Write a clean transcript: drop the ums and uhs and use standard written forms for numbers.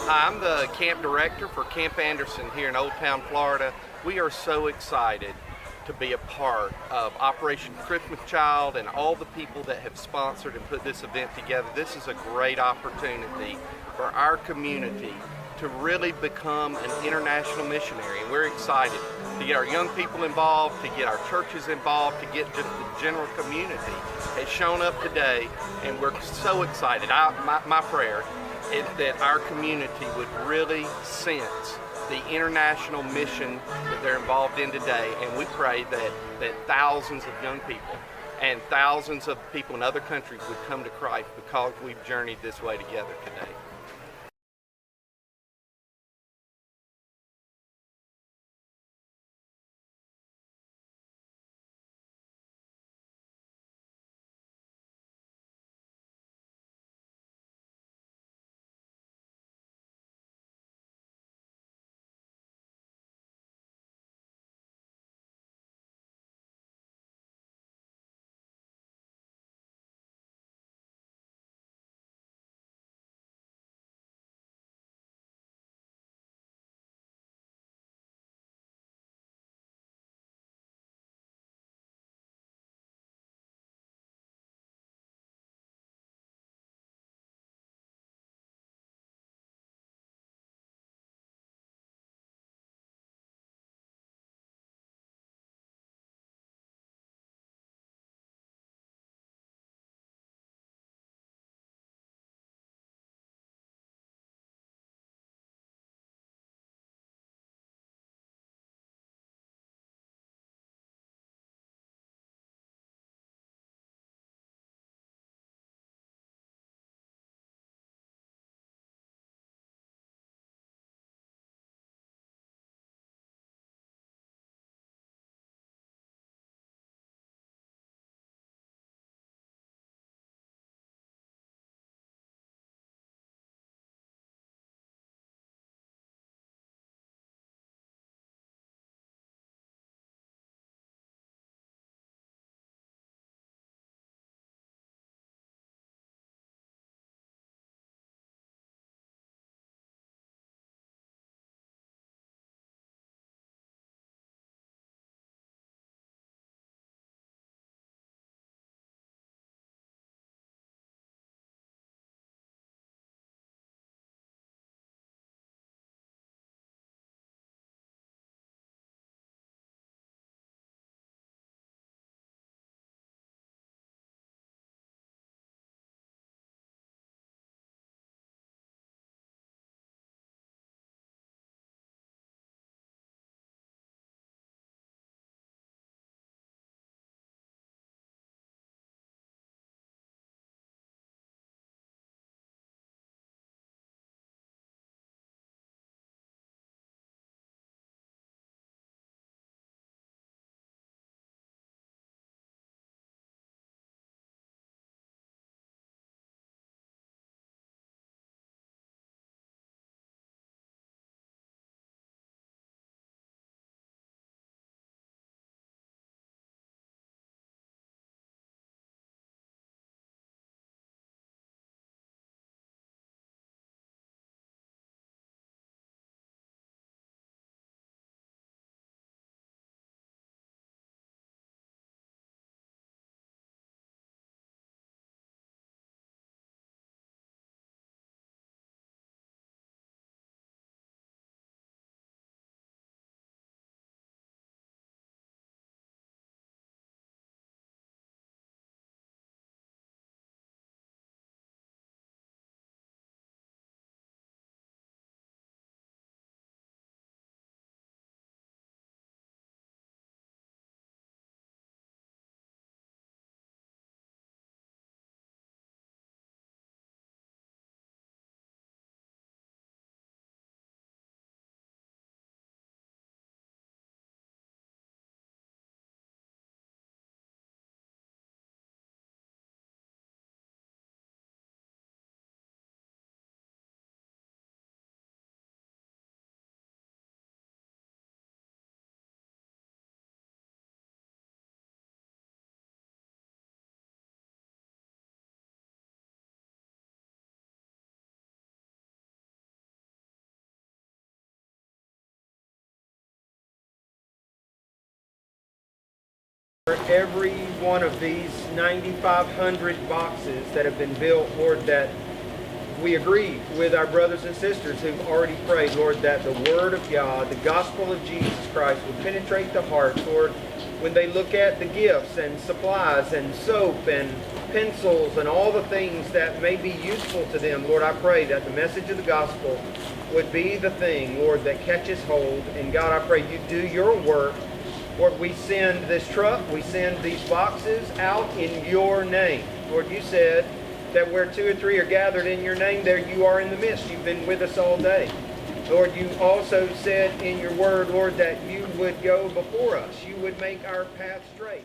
Hi, I'm the camp director for Camp Anderson here in Old Town, Florida. We are so excited to be a part of Operation Christmas Child and all the people that have sponsored and put this event together. This is a great opportunity for our community to really become an international missionary, and we're excited to get our young people involved, to get our churches involved, to get just the general community has shown up today, and we're so excited. My prayer is that our community would really sense the international mission that they're involved in today, and we pray that thousands of young people and thousands of people in other countries would come to Christ because we've journeyed this way together today. Every one of these 9,500 boxes that have been built, Lord, that we agree with our brothers and sisters who've already prayed, Lord, that the Word of God, the gospel of Jesus Christ would penetrate the hearts, Lord, when they look at the gifts and supplies and soap and pencils and all the things that may be useful to them. Lord, I pray that the message of the gospel would be the thing, Lord, that catches hold. And God, I pray you do your work. Lord, we send this truck, we send these boxes out in your name. Lord, you said that where 2 or 3 are gathered in your name, there you are in the midst. You've been with us all day. Lord, you also said in your word, Lord, that you would go before us. You would make our path straight.